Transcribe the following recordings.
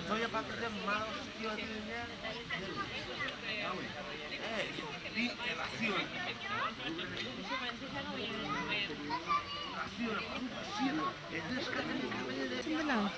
Soalnya patutnya malos kiosnya di relación. Itu sekarang Benar.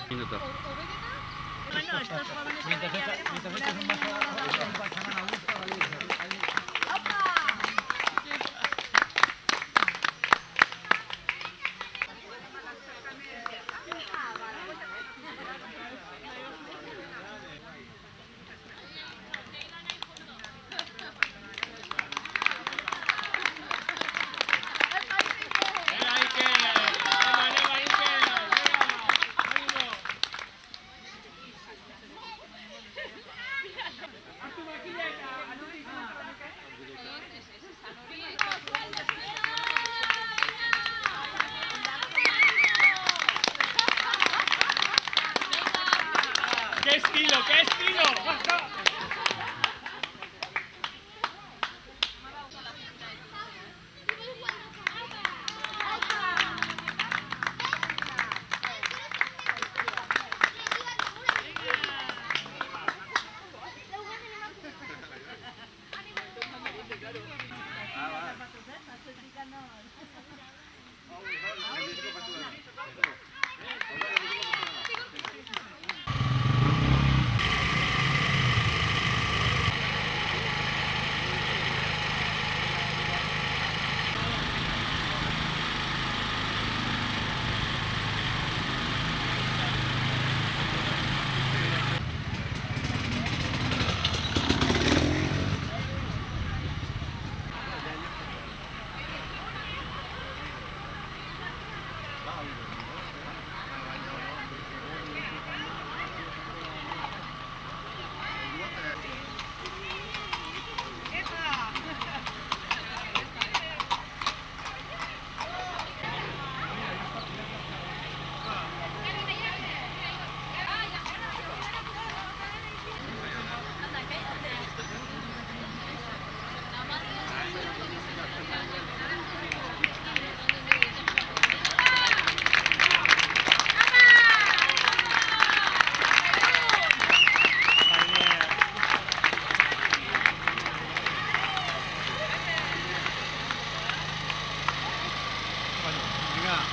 Minuto. ¡Qué estilo, qué estilo!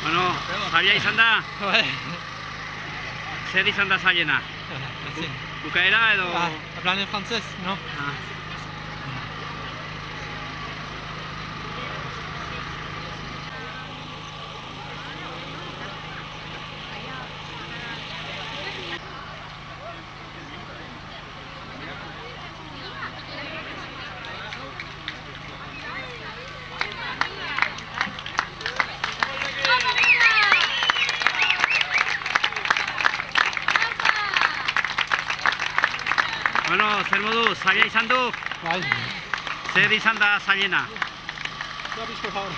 Bueno, zaila izan da, Bai, zer izan da zailena? Bukaera edo... hablan en francés, ¿no? Ah. Bueno, zer modu, zaila izan du, Bai, zer izan da zailena? hab ich gehauen.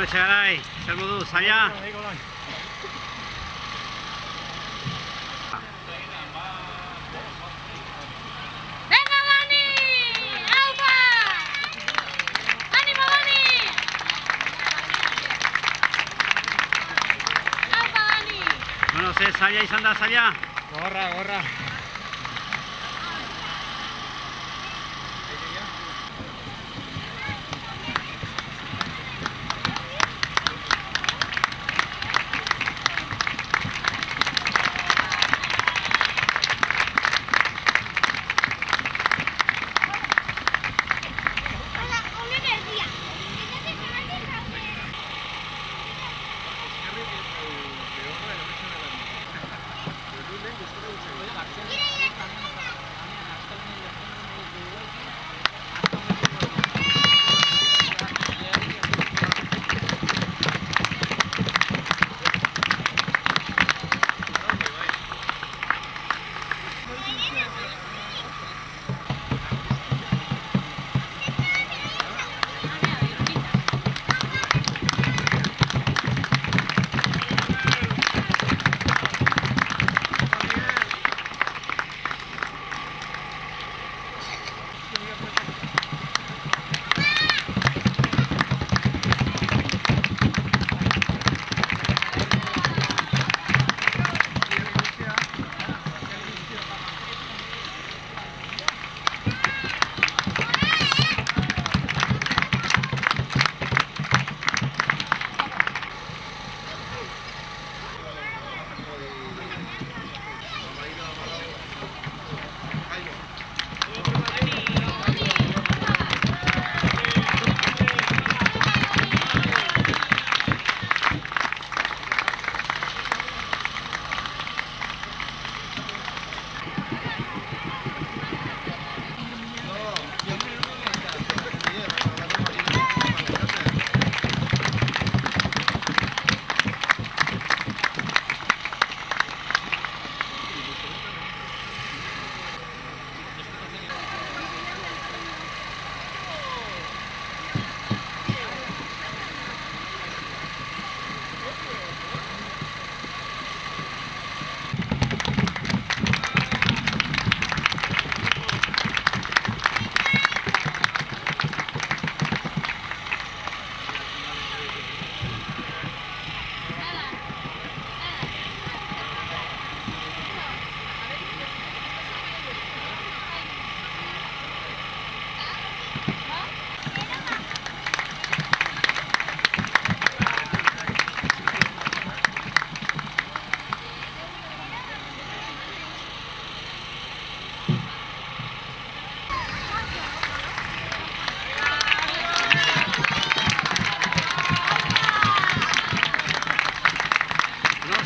Jose Garay, zer modu, zaila? Venga, Dani! Aupa! ¡Ánimo, Dani! Aupa, Dani! Bueno, ze zaila izan da, zaila? Gorra, gorra.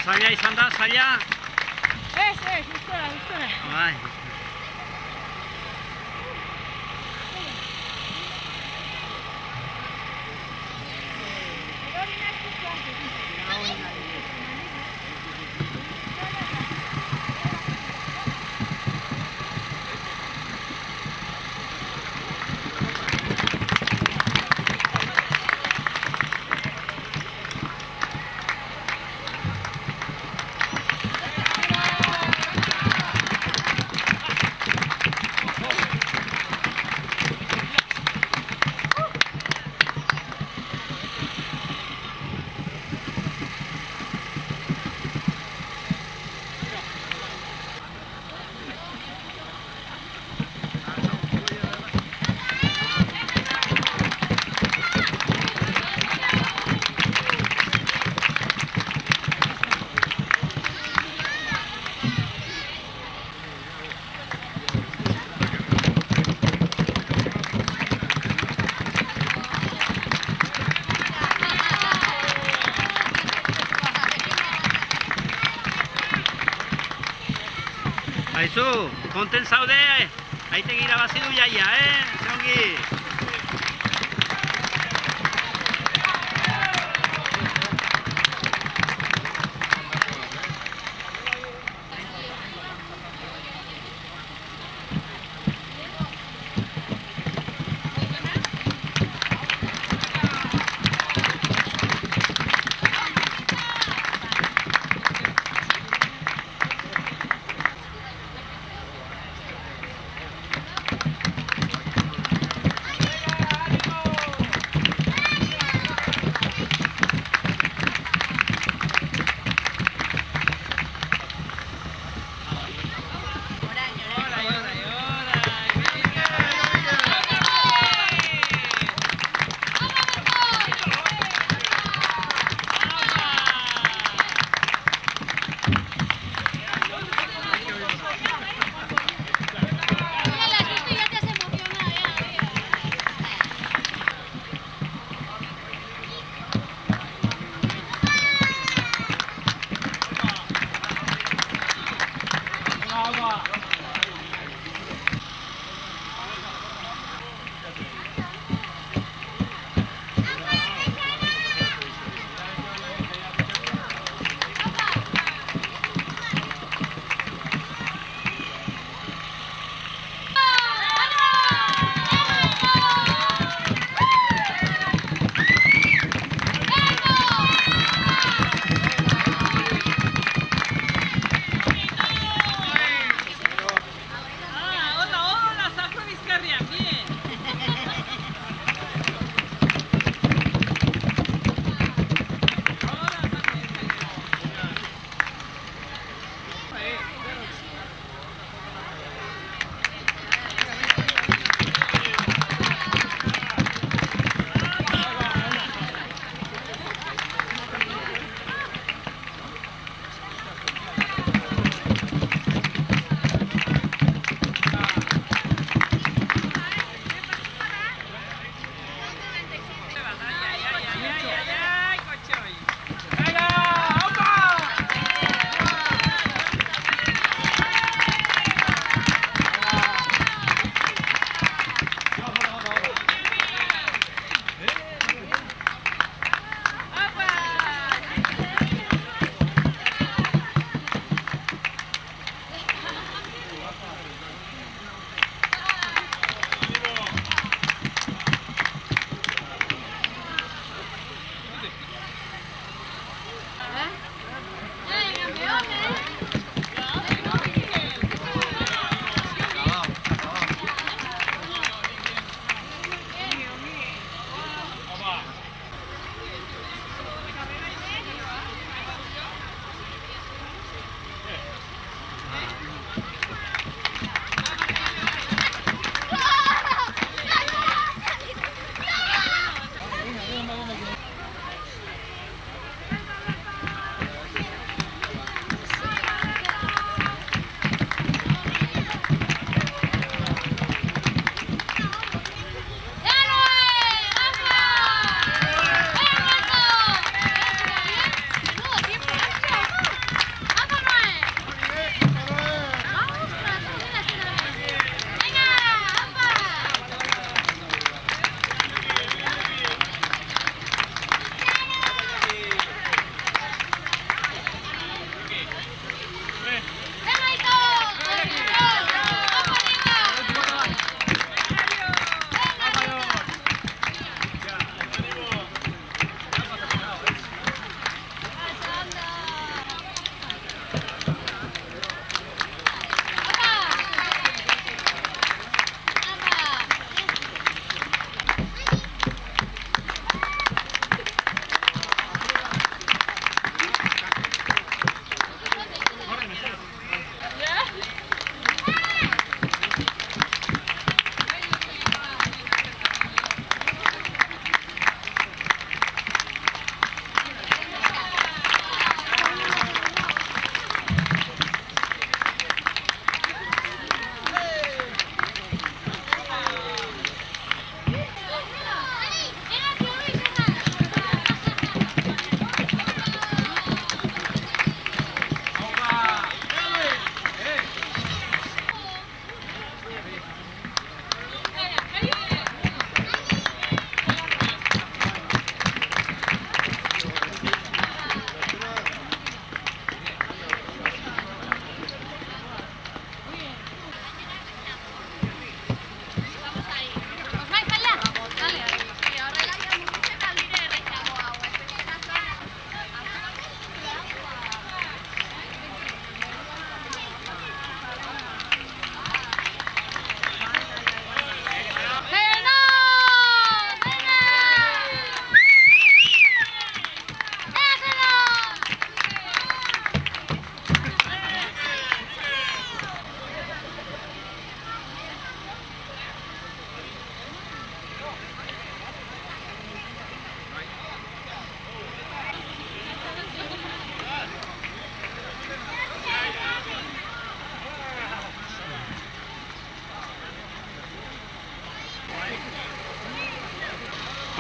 Zaila izan da, zaila? Ez, gustora. Bai. Aizu, konten zaude, aitek irabazi du jaia, Zongi.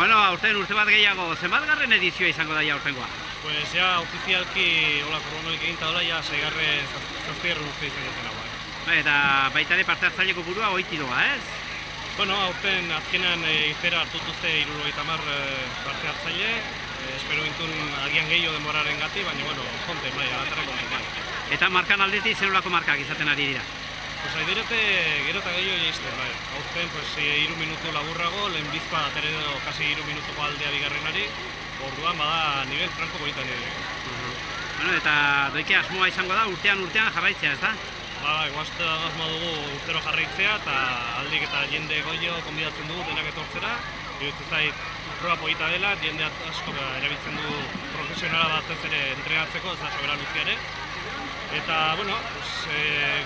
Bueno, aurten urte bat gehiago, zenbatgarren edizioa izango da ja aurtengoa? Pues ja ofizialki hola koronoik egin eta hola ja 6. urte izango zen hau. Eta baita ere parte hartzaile kopurua goiti doa, ez? Bueno, aurten azkenan izera hartutuzte 70 parte hartzaile, espero gintun agian gehiago denboraren gati, baina bueno, konte, bai, alatarra konten. Eta markan aldetik zenolako markak izaten ari dira? Pues aidirete gero eta gehiago jaizten, bai. Aurten, pues 3 minutu laburrago, lehen bizpa ateredo kasi 3 minutuko aldea bigarrenari, orduan bada nivel franko boitan ere. Bueno, eta doike asmoa izango da urtean jarraitzea, ez da? Ba, guazte asmoa dugu urtero jarraitzea eta aldik eta jende goio konbidatzen dugu denak etortzera. Iruditzen zait, proba polita dela, jende asko erabiltzen du profesionala batez ere entrenatzeko, ez da sobera luziare. Eta, bueno,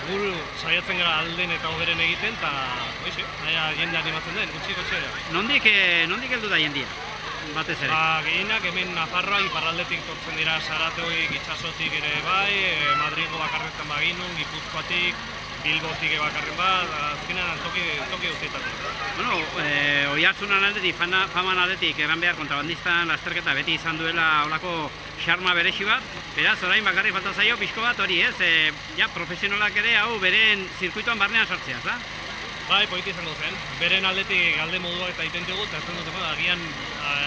gul saiatzen gara alden eta hoberen egiten, eta hoize, jende animatzen den, gutxi ere. Nondik heldu da jendia, batez ere? Ba, gehienak hemen Nafarroa iparraldetik tortzen dira Saratoik, Itxasotik ere bai, Madrigo bakarretan baginun, Gipuzkoatik, Bilbotik bakarren bat, azkenan toki guztietatik. Bueno, Oiartzunan aldetik, faman aldetik, eran behar kontrabandistan lasterketa beti izan duela olako xarma beresi bat, beraz, orain bakarrik falta zaio pixko bat hori, ez? Ja, profesionalak ere hau beren zirkuitoan barnean sartzea, ez da? Bai, politi izango zen. Beren aldetik galde modua eta egiten dugu, eta ez dut agian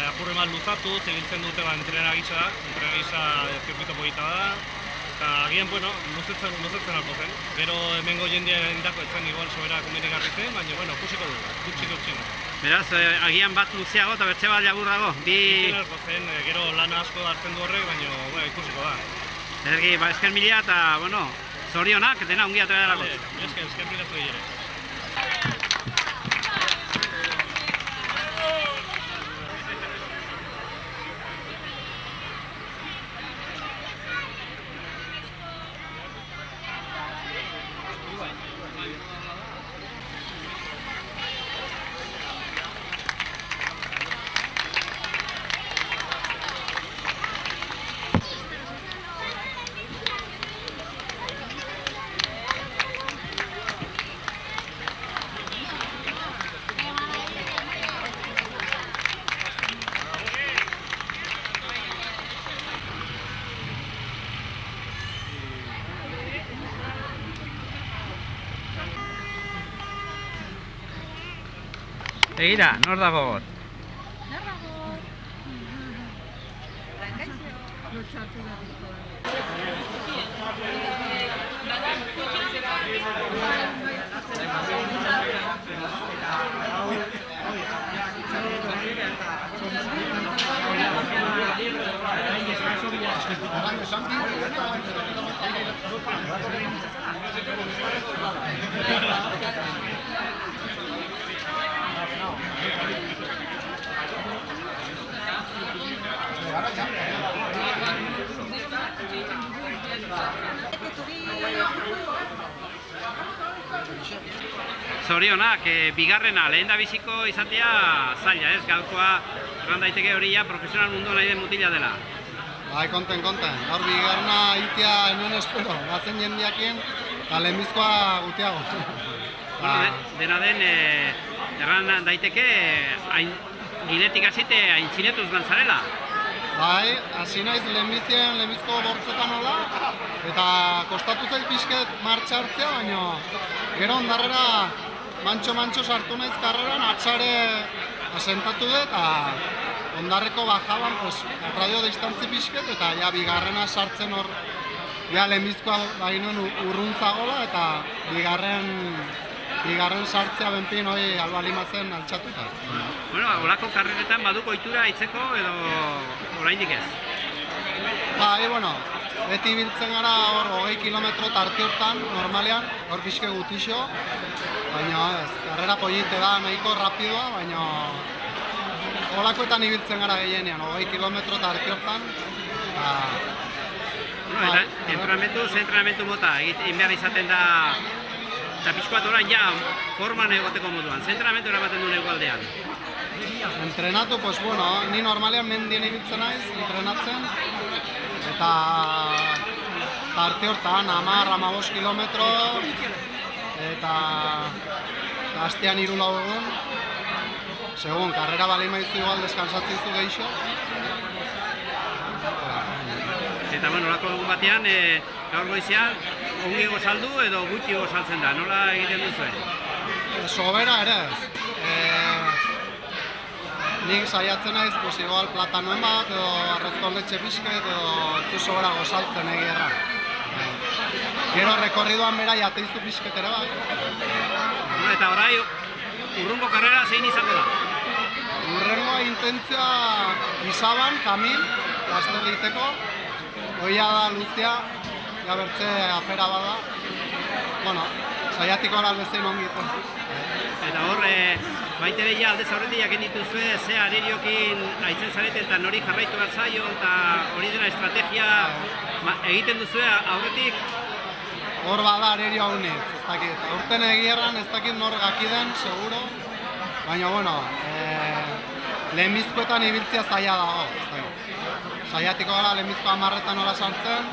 apurre bat luzatu, zebiltzen dute entrena gisa zirkuito polita da, eta agian, bueno, luzetzen alko zen. Gero hemengo jendea indako etzen igual sobera komenigarri zen, baina, bueno, kusiko dugu, gutxi. Beraz, agian bat luzeago eta bertze bat laburrago, Ikusten alko zen, gero lana asko hartzen du horrek, baina, bueno, ikusiko da. Ezerki, esker mila eta, bueno, zorionak, dena ongi atera delako. Esker mila zu ere. Egira, nor dago got? Zorionak, bigarrena, lehen da biziko izatea zaila, ez? Gaurkoa, erran daiteke hori ja profesional mundu nahi den mutila dela. Bai, konten. Gaur bigarrena itea enuen espero, batzen jendiakien, eta lehenbizkoa gutiago. Dena den, erran daiteke, ginetik hasite aintzinetuz gantzarela. Bai, hasi naiz lehenbizko bortzetan hola, eta kostatu zait pixket martxa hartzea, baina gero ondarrera mantxo sartu naiz karreran, atxare asentatu dut, eta ondarreko bajaban, radio distantzi pixket, eta ja bigarrena sartzen hor, ja lehenbizkoa bainoen urruntzagola, eta bigarren sartzea benpin hori albalimazen altxatuta. Bueno, holako karreretan baduko ohitura itzeko edo oraindik ez? Bai, bueno, beti biltzen gara hor 20 kilometro tarte hortan, normalean, hor pixke gutixo, baina ez, karrera polite da, nahiko rapidoa, baina holakoetan ibiltzen gara gehienean, 20 kilometro tarte hortan. Bueno, eta entrenamentu mota, egin behar izaten da, eta pixkoat orain ja forman egoteko moduan, entrenamentu eramaten duen egualdean. Entrenatu, pues bueno, ni normalean mendien ibiltzen naiz, entrenatzen, eta tarte hortan, 10-15 kilometro, eta astean 3-4 egun, segun, karrera bali maizu igual deskansatzen zu geixo. Eta, bueno, olako egun batean, gaur goizean, ongi gozaldu edo gutxi gozaltzen da, nola egiten duzuen? Sobera ere ez. Nik saiatzen naiz, pues igual platanoen bat, edo arroz con leche pixket, edo ez du sobera gozaltzen egierra. Gero rekorridoan bera jateizu pixket ere bat. Bueno, eta orai, urrungo karrera zein izango da? Urrengoa intentzia Isaban, Kamil, laster egiteko. Oia da luzea, ja bertze afera bada. Bueno, saiatiko gara albezein ongi. Eta hor, baita ere ja aldez aurretik jakin dituzue, ze areriokin aitzen zareten eta nori jarraitu behar zaio, eta hori dena estrategia egiten duzue aurretik? Hor bada arerio haunit, ez dakit. Aurten egierran ez dakit nor gakiden, seguro. Baina, bueno, lehenbizkoetan ibiltzea zaila dago, ez dakit. Saiatiko gara lehenbizko 10etan nola sartzen,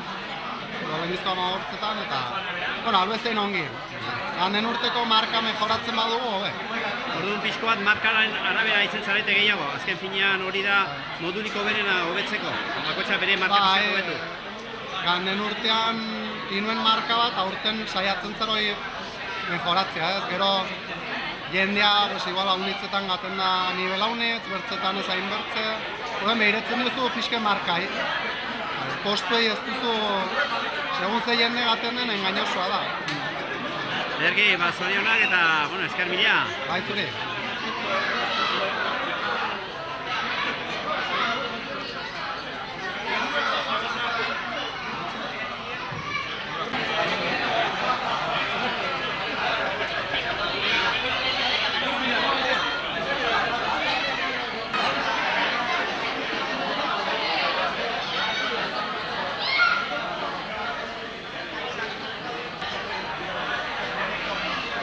lehenbizko 15etan, eta, bueno, albezein ongi. Handen urteko marka mejoratzen badugu, hobe. Orduan pixko bat markaren arabera aitzen zarete gehiago, azken finean hori da modurik hoberena hobetzeko, bakotxa bere marka pixko hobetu. Handen urtean inuen marka bat, aurten saiatzen zer hori mejoratzea, ez? Gero jendea, pues igual haunitzetan gaten da nivel haunitz, bertzetan ez hain bertze. Horren behiretzen duzu pixke markai. Postuei ez duzu, segun ze jende gaten den, engainosoa da. Ederki, zorionak eta, bueno, esker mila. Bai zuri.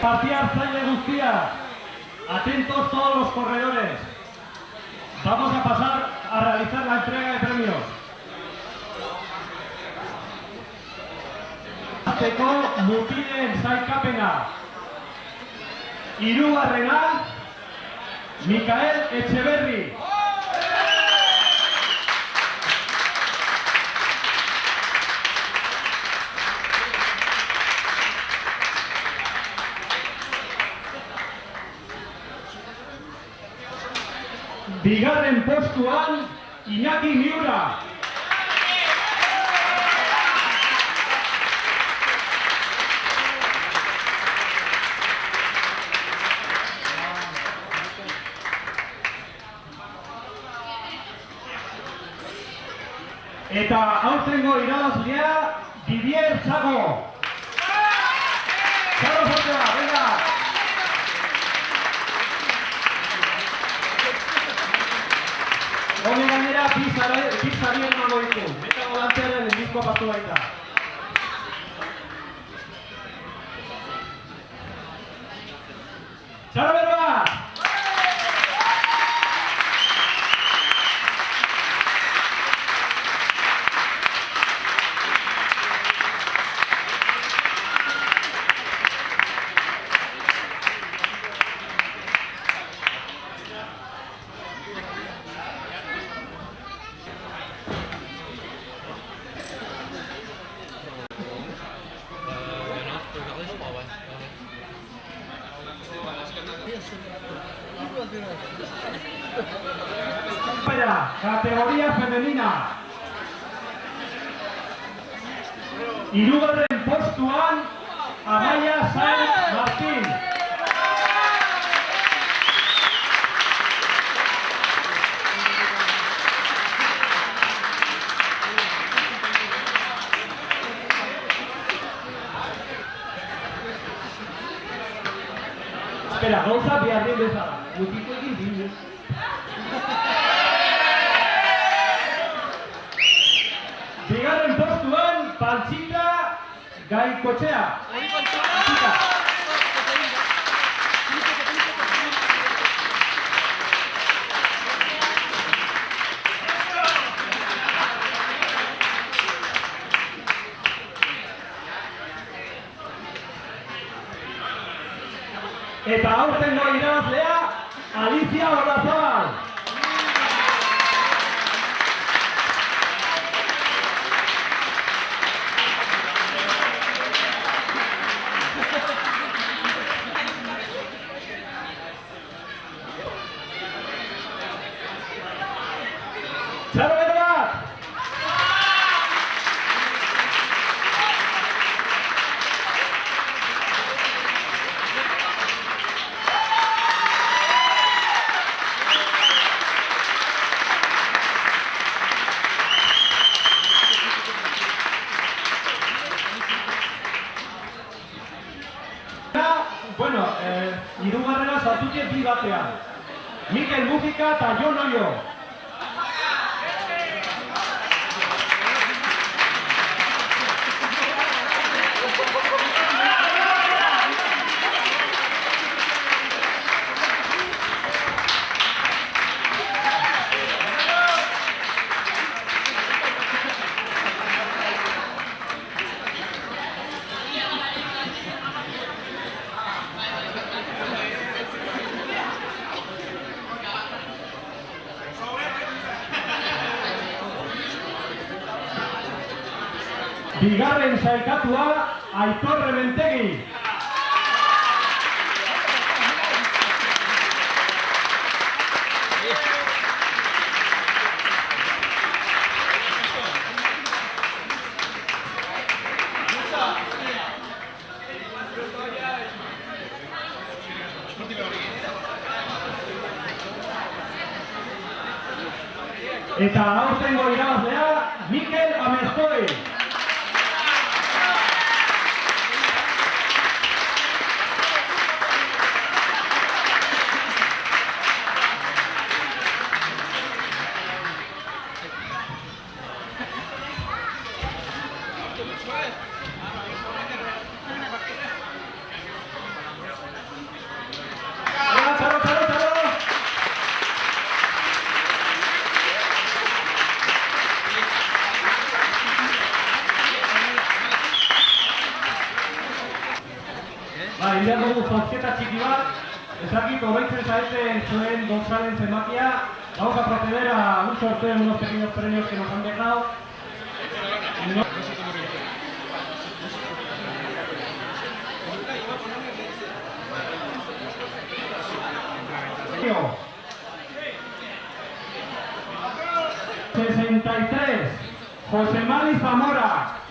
Partida hartzaile guztia, atentos todos los corredores. Vamos a pasar a realizar la entrega de premios. Azteko mutilen sailkapena. Hirugarrena, Mikael Etxeberri. Bigarren postuan, Iñaki Miura. Eta aurtengo irabazlea, Didier Zago. Zago fortea, venga! Hone gainera, bizarien nago ditu. Eta volantearen lehenbizkoa pastu baita. Txaro berba! Categoría femenina. Hirugarren postuan, Amaia Sainz Martín. Espera, gauza behar din bezala. Mutiko egin din. Bigarren postuan, Pantzita Gaikotxea. Pantzita. Eta aurtengo irabazlea, Alicia Olazabal. Txarobete bat! Bueno, hirugarrena sartuke bi batean. Mikel Mujika eta Jon Oio. Bigarren sailkatua Aitor Rementegi. Eta aurtengo irabazlea Mikel Amezkoi. Indiar dugu zozketa txiki bat, ezakit horreitzen zaeten zuen Gonzalen zenbakia. Vamos a proceder a un sorteo de unos pequeños premios que nos han dejado. No. 63, José Mari Zamora.